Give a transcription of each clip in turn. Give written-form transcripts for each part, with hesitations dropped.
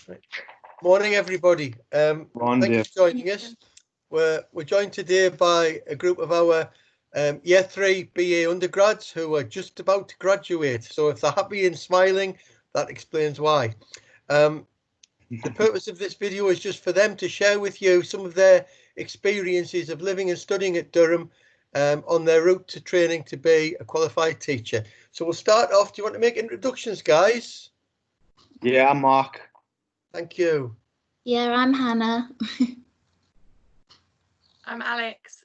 Right. Morning, everybody. Thank you for joining us. We're joined today by a group of our Year 3 BA undergrads who are just about to graduate. So if they're happy and smiling, that explains why. The purpose of this video is just for them to share with you some of their experiences of living and studying at Durham on their route to training to be a qualified teacher. So we'll start off. Do you want to make introductions, guys? Yeah, I'm Mark. Thank you. Yeah, I'm Hannah. I'm Alex.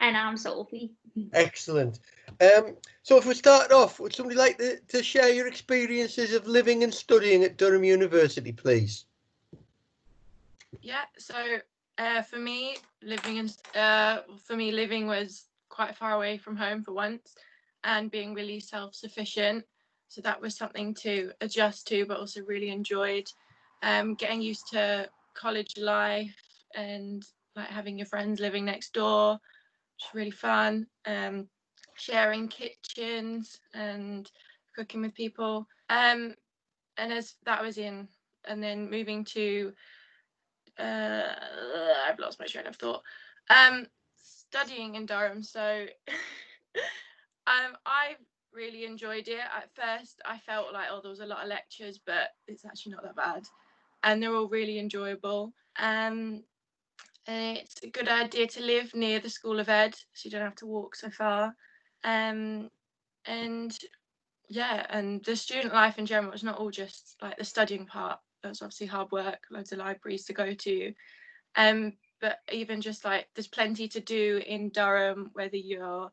And I'm Sophie. Excellent. So if we start off, would somebody like to share your experiences of living and studying at Durham University, please? Yeah, so for me, living was quite far away from home for once, and being really self-sufficient. So that was something to adjust to, but also really enjoyed. Getting used to college life and like having your friends living next door, which was really fun. Sharing kitchens and cooking with people. And as that was in, and then moving to, I've lost my train of thought. Studying in Durham. So I've really enjoyed it. At first, I felt like, there was a lot of lectures, but it's actually not that bad. And they're all really enjoyable. And it's a good idea to live near the School of Ed, so you don't have to walk so far. And yeah, and the student life in general is not all just like the studying part. That's obviously hard work, loads of libraries to go to. But even just like there's plenty to do in Durham, whether you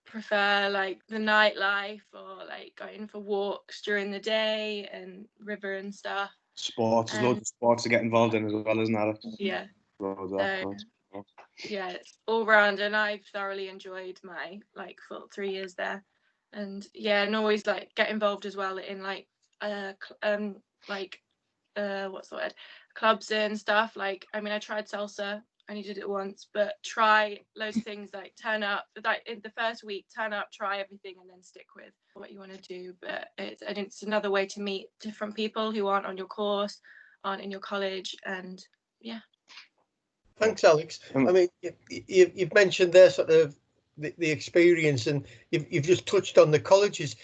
prefer like the nightlife or like going for walks during the day and river and stuff. Sports, there's loads of sports to get involved in as well, isn't there? Yeah. Loads. Yeah, it's all round, and I've thoroughly enjoyed my like full 3 years there. And yeah, and always like get involved as well in like what's the word, clubs and stuff. Like, I mean, I tried salsa, I only did it once, but try loads of things, like turn up, like in the first week, turn up, try everything, and then stick with what you want to do. But it's another way to meet different people who aren't on your course, aren't in your college, and yeah. Thanks, Alex. I mean, you've mentioned there sort of the experience, and you've just touched on the colleges.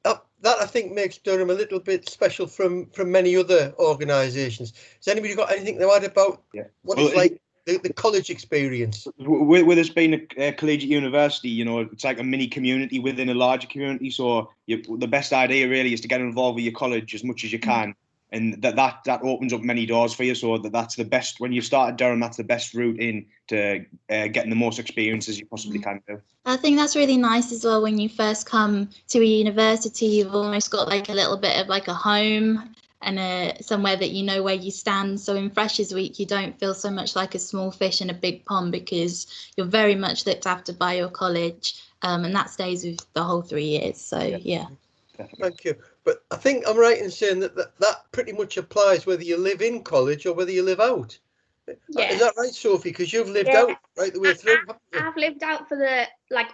That I think makes Durham a little bit special from many other organisations. Has anybody got anything to add about what it's like, the college experience? With us being a collegiate university, you know, it's like a mini community within a larger community. So the best idea really is to get involved with your college as much as you can. And that opens up many doors for you. So that's the best, when you start at Durham, that's the best route in to getting the most experiences you possibly can do. I think that's really nice as well. When you first come to a university, you've almost got like a little bit of like a home and somewhere that you know where you stand. So in Freshers Week, you don't feel so much like a small fish in a big pond, because you're very much looked after by your college, and that stays with the whole 3 years. So yeah. Definitely. Thank you. But I think I'm right in saying that pretty much applies whether you live in college or whether you live out. Yeah. Is that right, Sophie? Because you've lived out right the way through. I've lived out for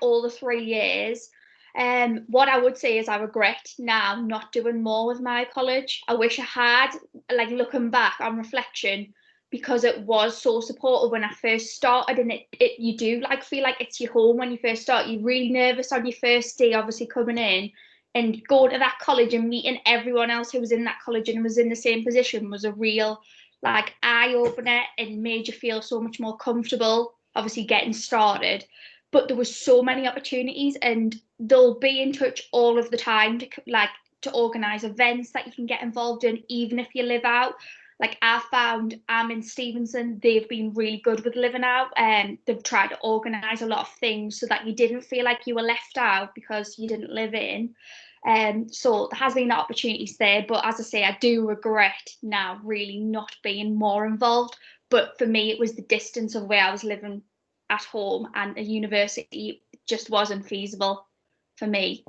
all the 3 years. What I would say is I regret now not doing more with my college. I wish I had, like looking back on reflection, because it was so supportive when I first started, and you do like feel like it's your home when you first start. You're really nervous on your first day, obviously coming in, and going to that college and meeting everyone else who was in that college and was in the same position was a real like eye opener, and made you feel so much more comfortable, obviously getting started. But there was so many opportunities, and they'll be in touch all of the time to organise events that you can get involved in, even if you live out. Like I found in Stevenson, they've been really good with living out, and they've tried to organise a lot of things so that you didn't feel like you were left out because you didn't live in. So there has been opportunities there, but as I say, I do regret now really not being more involved. But for me, it was the distance of where I was living at home, and a university just wasn't feasible for me,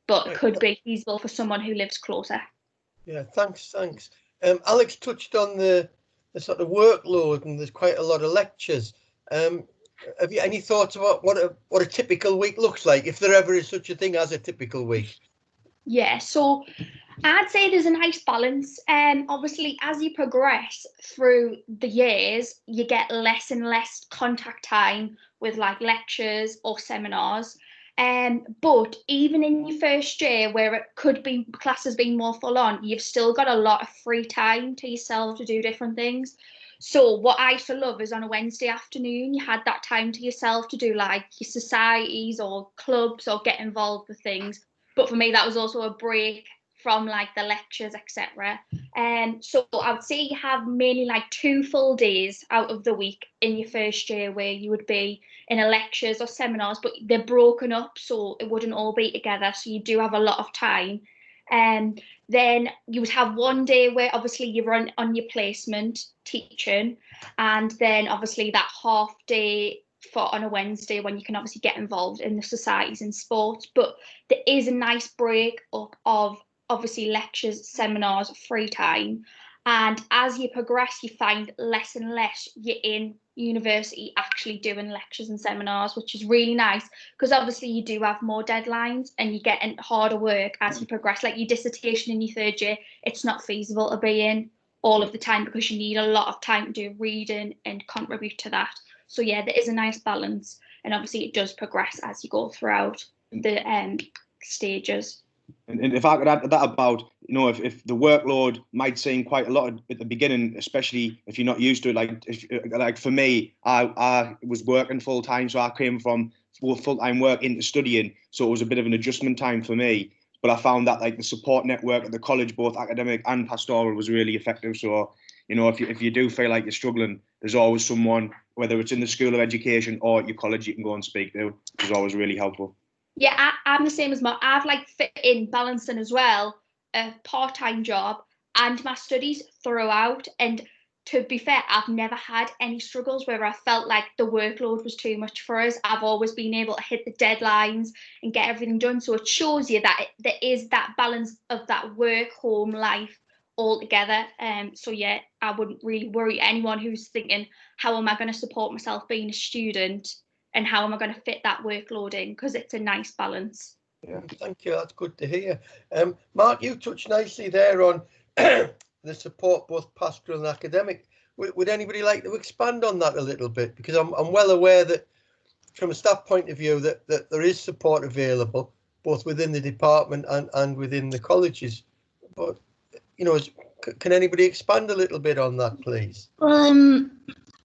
but it could be feasible for someone who lives closer. Yeah, thanks. Alex touched on the sort of workload, and there's quite a lot of lectures. Have you any thoughts about what a typical week looks like, if there ever is such a thing as a typical week? Yeah, so I'd say there's a nice balance. Obviously, as you progress through the years, you get less and less contact time with like lectures or seminars. But even in your first year, where it could be classes being more full on, you've still got a lot of free time to yourself to do different things. So what I used to love is on a Wednesday afternoon, you had that time to yourself to do like your societies or clubs or get involved with things. But for me, that was also a break from like the lectures, etc. So I would say you have mainly like 2 full days out of the week in your first year where you would be in a lectures or seminars, but they're broken up so it wouldn't all be together. So you do have a lot of time. Then you would have 1 day where obviously you're on your placement teaching, and then obviously that half day for on a Wednesday when you can obviously get involved in the societies and sports. But there is a nice break up of obviously lectures, seminars, free time. And as you progress, you find less and less you're in university actually doing lectures and seminars, which is really nice because obviously you do have more deadlines and you get harder work as you progress. Like your dissertation in your 3rd year, it's not feasible to be in all of the time because you need a lot of time to do reading and contribute to that. So yeah, there is a nice balance, and obviously it does progress as you go throughout the stages. And if I could add to that about, if the workload might seem quite a lot at the beginning, especially if you're not used to it, like for me, I was working full time, so I came from full time work into studying, so it was a bit of an adjustment time for me. But I found that like the support network at the college, both academic and pastoral, was really effective. So, if you do feel like you're struggling, there's always someone, whether it's in the School of Education or at your college, you can go and speak to, which is always really helpful. Yeah, I'm the same as Mark. I've like fit in balancing as well a part-time job and my studies throughout. And to be fair, I've never had any struggles where I felt like the workload was too much for us. I've always been able to hit the deadlines and get everything done. So it shows you that there is that balance of that work-home life all together. So yeah, I wouldn't really worry anyone who's thinking, how am I going to support myself being a student? And how am I going to fit that workload in? Because it's a nice balance. Yeah, thank you. That's good to hear. Mark, you touched nicely there on the support, both pastoral and academic. Would anybody like to expand on that a little bit? Because I'm well aware that from a staff point of view that there is support available, both within the department and within the colleges. But, can anybody expand a little bit on that, please? Well,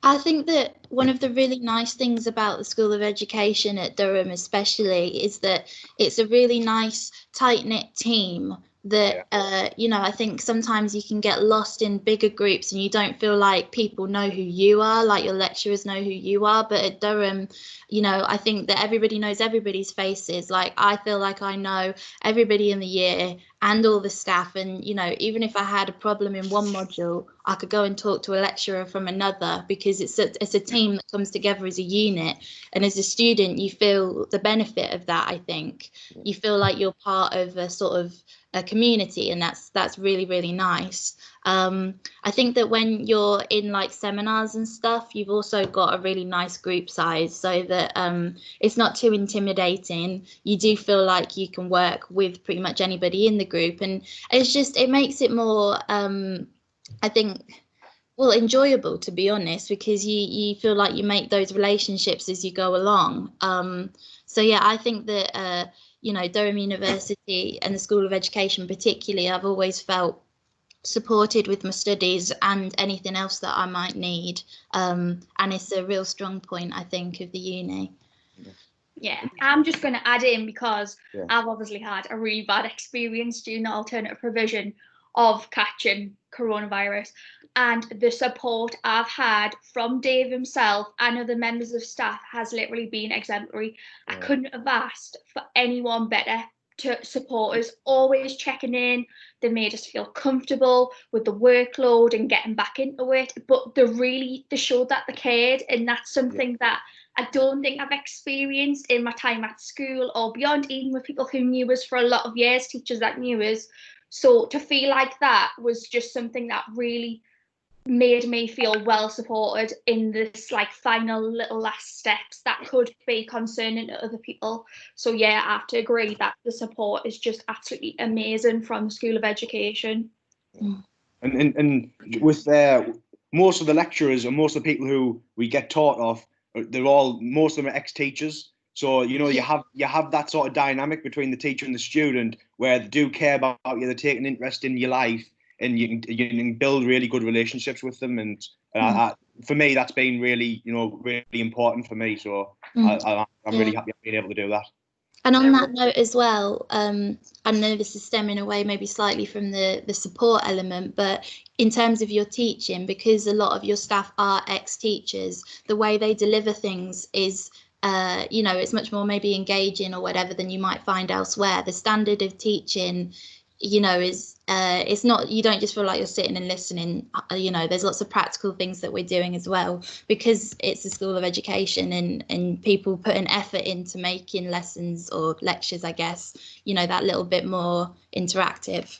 I think that one of the really nice things about the School of Education at Durham especially is that it's a really nice tight-knit team that, I think sometimes you can get lost in bigger groups and you don't feel like people know who you are, like your lecturers know who you are. But at Durham, I think that everybody knows everybody's faces. Like I feel like I know everybody in the year and all the staff. And, even if I had a problem in one module, I could go and talk to a lecturer from another because it's a team that comes together as a unit. And as a student, you feel the benefit of that, I think. You feel like you're part of a sort of a community, and that's really, really nice. I think that when you're in like seminars and stuff, you've also got a really nice group size so that it's not too intimidating. You do feel like you can work with pretty much anybody in the group, and it makes it more I think enjoyable, to be honest, because you feel like you make those relationships as you go along. So yeah, I think that Durham University and the School of Education particularly, I've always felt supported with my studies and anything else that I might need, and it's a real strong point, I think, of the uni. Yeah, I'm just going to add in because I've obviously had a really bad experience during the alternative provision of catching coronavirus, and the support I've had from Dave himself and other members of staff has literally been exemplary. I couldn't have asked for anyone better to support us, always checking in. They made us feel comfortable with the workload and getting back into it, but they showed that they cared, and that's something that I don't think I've experienced in my time at school or beyond, even with people who knew us for a lot of years, teachers that knew us. So to feel like that was just something that really made me feel well supported in this like final little last steps that could be concerning to other people. So yeah, I have to agree that the support is just absolutely amazing from the School of Education. And with most of the lecturers and most of the people who we get taught of, most of them are ex-teachers. So you have that sort of dynamic between the teacher and the student where they do care about you, they take an interest in your life, and you can build really good relationships with them. And for me, that's been really really important for me. So I'm really happy being able to do that. And on that note as well, I know this is stemming away maybe slightly from the support element, but in terms of your teaching, because a lot of your staff are ex-teachers, the way they deliver things is, it's much more maybe engaging or whatever than you might find elsewhere. The standard of teaching, is it's not, you don't just feel like you're sitting and listening. There's lots of practical things that we're doing as well, because it's the School of Education and people put an effort into making lessons or lectures, I guess, that little bit more interactive.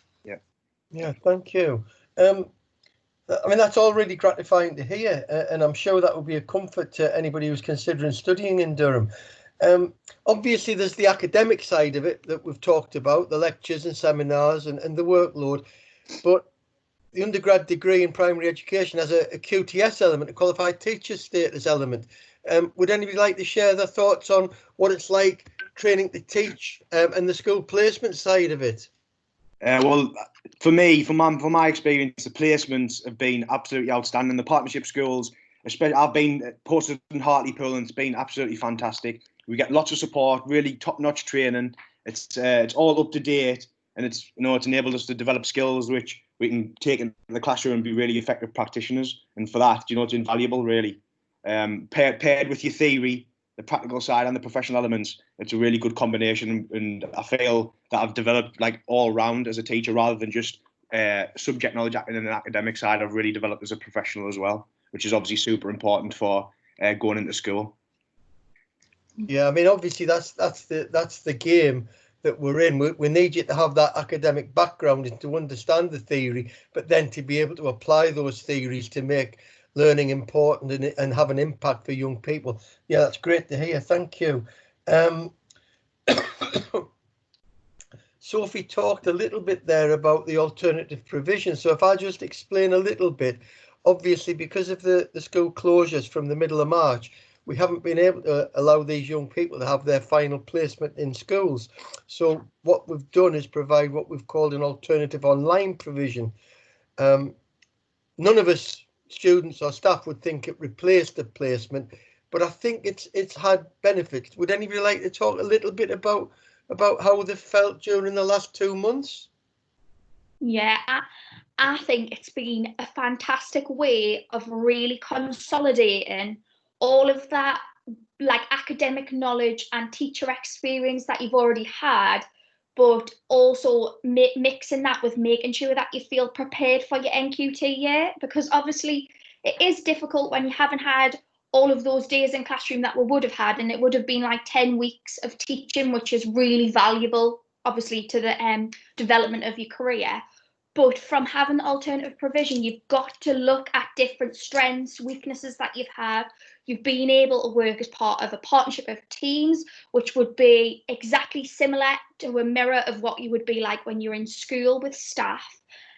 Yeah, thank you. I mean, that's all really gratifying to hear, and I'm sure that will be a comfort to anybody who's considering studying in Durham. Obviously, there's the academic side of it that we've talked about, the lectures and seminars and the workload, but the undergrad degree in primary education has a QTS element, a qualified teacher status element. Would anybody like to share their thoughts on what it's like training to teach and the school placement side of it? Well, for me, from my experience, the placements have been absolutely outstanding. The partnership schools, especially, I've been posted in Hartlepool, and it's been absolutely fantastic. We get lots of support, really top-notch training. It's all up to date, and it's enabled us to develop skills which we can take into the classroom and be really effective practitioners. And for that, it's invaluable, really. Paired with your theory, the practical side and the professional elements, it's a really good combination, and I feel that I've developed like all round as a teacher rather than just subject knowledge in an academic side. I've really developed as a professional as well, which is obviously super important for going into school. Yeah, I mean, obviously that's the game that we're in. We need you to have that academic background and to understand the theory, but then to be able to apply those theories to make learning important and have an impact for young people. Yeah, that's great to hear. Thank you. Sophie talked a little bit there about the alternative provision. So if I just explain a little bit, obviously because of the school closures from the middle of March, we haven't been able to allow these young people to have their final placement in schools. So what we've done is provide what we've called an alternative online provision. None of us students or staff would think it replaced the placement, but I think it's had benefits. Would anybody like to talk a little bit about how they felt during the last 2 months? Yeah, I think it's been a fantastic way of really consolidating all of that like academic knowledge and teacher experience that you've already had, but also mixing that with making sure that you feel prepared for your NQT year, because obviously it is difficult when you haven't had all of those days in classroom that we would have had, and it would have been like 10 weeks of teaching, which is really valuable obviously to the development of your career. But from having the alternative provision, you've got to look at different strengths, weaknesses that you've had. You've been able to work as part of a partnership of teams, which would be exactly similar to a mirror of what you would be like when you're in school with staff.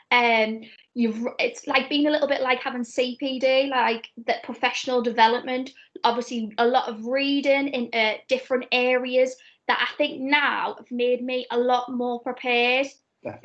It's like being a little bit like having CPD, like that professional development, obviously a lot of reading in different areas that I think now have made me a lot more prepared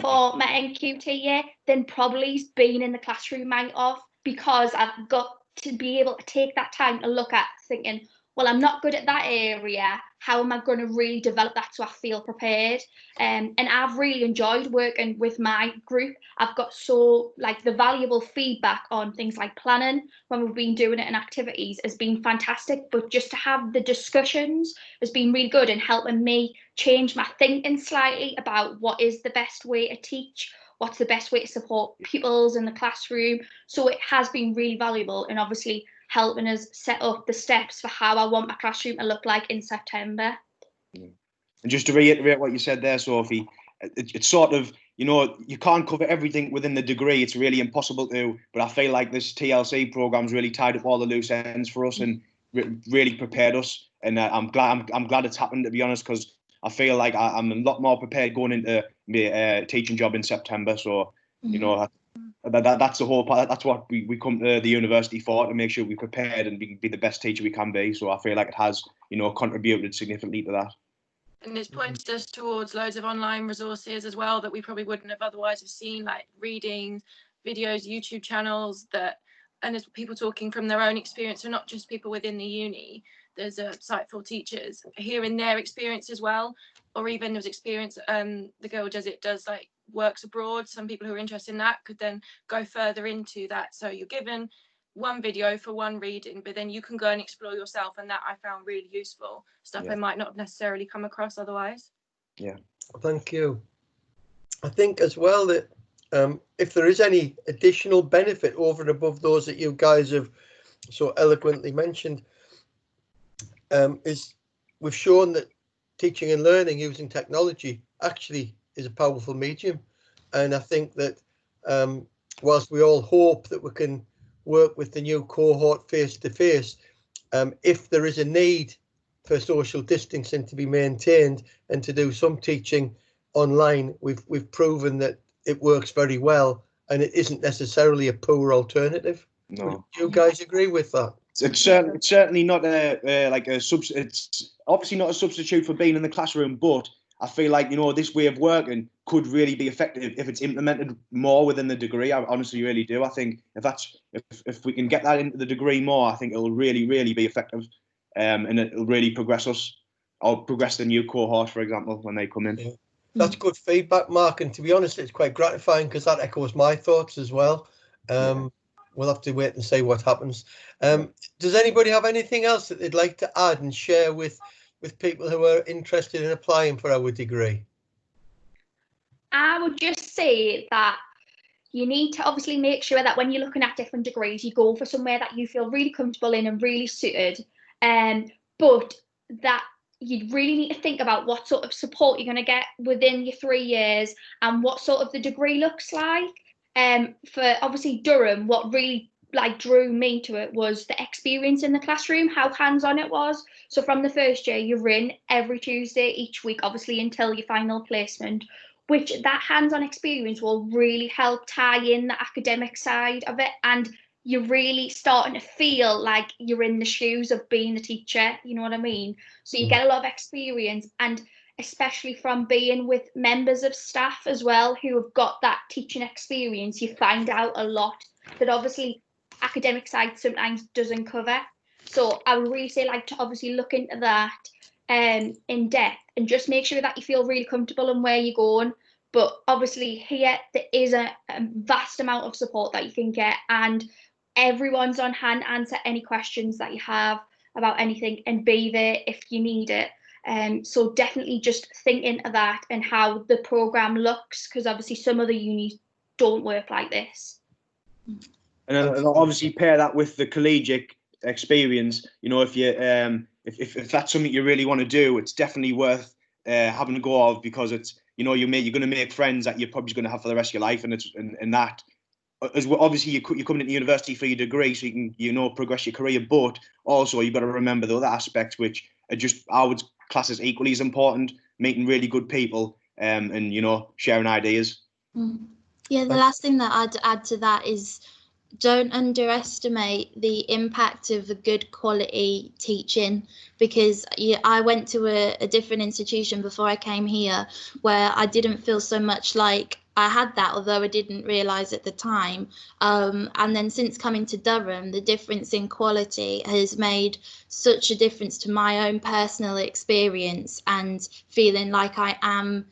for my NQT year than probably being in the classroom might have, because I've got to be able to take that time to look at thinking, well, I'm not good at that area. How am I going to really develop that so I feel prepared? And I've really enjoyed working with my group. I've got the valuable feedback on things like planning when we've been doing it in activities has been fantastic. But just to have the discussions has been really good and helping me change my thinking slightly about what is the best way to teach, what's the best way to support pupils in the classroom. So it has been really valuable, and obviously helping us set up the steps for how I want my classroom to look like in September. And just to reiterate what you said there, Sophie, it's sort of, you can't cover everything within the degree. It's really impossible to. But I feel like this TLC program's really tied up all the loose ends for us and really prepared us. And I'm glad it's happened, to be honest, because I feel like I'm a lot more prepared going into my teaching job in September. So, that's the whole part. That's what we come to the university for, to make sure we're prepared and be the best teacher we can be. So I feel like it has, contributed significantly to that. And it's pointed us towards loads of online resources as well that we probably wouldn't have otherwise have seen, like reading, videos, YouTube channels, and there's people talking from their own experience, so not just people within the uni. There's a site for teachers hearing their experience as well, or even there's experience, the girl does like works abroad. Some people who are interested in that could then go further into that. So you're given one video for one reading, but then you can go and explore yourself, and that I found really useful, stuff I might not necessarily come across otherwise. Thank you. I think as well that if there is any additional benefit over and above those that you guys have so eloquently mentioned, is we've shown that teaching and learning using technology actually is a powerful medium. And I think that whilst we all hope that we can work with the new cohort face to face, if there is a need for social distancing to be maintained and to do some teaching online, we've proven that it works very well and it isn't necessarily a poor alternative. No. Would you guys agree with that? It's certainly not it's obviously not a substitute for being in the classroom, but I feel like, this way of working could really be effective if it's implemented more within the degree. I honestly really do. I think if we can get that into the degree more, I think it'll really, really be effective, and it'll really progress us, or progress the new cohort, for example, when they come in. Yeah. That's good feedback, Mark. And to be honest, it's quite gratifying because that echoes my thoughts as well. We'll have to wait and see what happens. Does anybody have anything else that they'd like to add and share with people who are interested in applying for our degree? I would just say that you need to obviously make sure that when you're looking at different degrees, you go for somewhere that you feel really comfortable in and really suited. But that you really need to think about what sort of support you're going to get within your 3 years and what sort of the degree looks like. For obviously Durham, what really drew me to it was the experience in the classroom, how hands-on it was. So from the first year, you're in every Tuesday each week, obviously until your final placement, which that hands-on experience will really help tie in the academic side of it, and you're really starting to feel like you're in the shoes of being the teacher, you know what I mean? So you get a lot of experience, and especially from being with members of staff as well who have got that teaching experience, you find out a lot that obviously academic side sometimes doesn't cover. So I would really say to obviously look into that in depth and just make sure that you feel really comfortable in where you're going. But obviously here there is a vast amount of support that you can get, and everyone's on hand to answer any questions that you have about anything and be there if you need it. So definitely just think into that and how the programme looks, because obviously some other unis don't work like this. And obviously pair that with the collegiate experience. If that's something you really want to do, it's definitely worth having a go of, because it's you're going to make friends that you're probably going to have for the rest of your life, and it's and that as well. Obviously you're coming into university for your degree so you can progress your career, but also you've got to remember the other aspects which are just I would class as equally as important: meeting really good people and sharing ideas. Yeah, the last thing that I'd add to that is don't underestimate the impact of a good quality teaching, because I went to a different institution before I came here where I didn't feel so much like I had that, although I didn't realise at the time. And then since coming to Durham, the difference in quality has made such a difference to my own personal experience and feeling like I am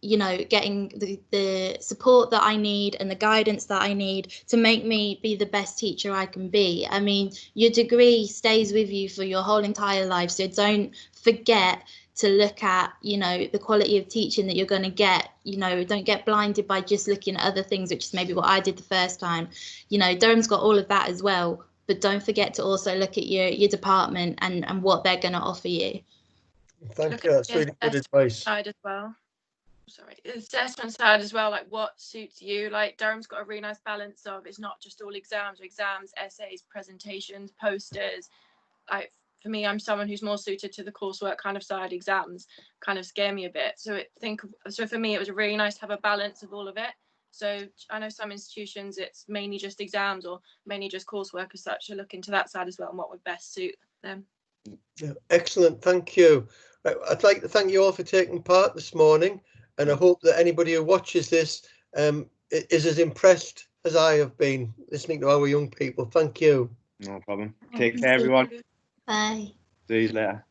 getting the support that I need and the guidance that I need to make me be the best teacher I can be. I mean, your degree stays with you for your whole entire life, so don't forget to look at, the quality of teaching that you're going to get. Don't get blinded by just looking at other things, which is maybe what I did the first time. Durham's got all of that as well, but don't forget to also look at your department and what they're going to offer you. Thank you. That's really good advice. Side as well. sorry, the assessment side as well, like what suits you. Like Durham's got a really nice balance of, it's not just all exams, essays, presentations, posters. Like for me, I'm someone who's more suited to the coursework kind of side. Exams kind of scare me a bit. So for me, it was really nice to have a balance of all of it. So I know some institutions, it's mainly just exams or mainly just coursework as such. So look into that side as well and what would best suit them. Yeah, excellent, thank you. Right, I'd like to thank you all for taking part this morning, and I hope that anybody who watches this is as impressed as I have been listening to our young people. Thank you. No problem. Take care, everyone. Bye. See you later.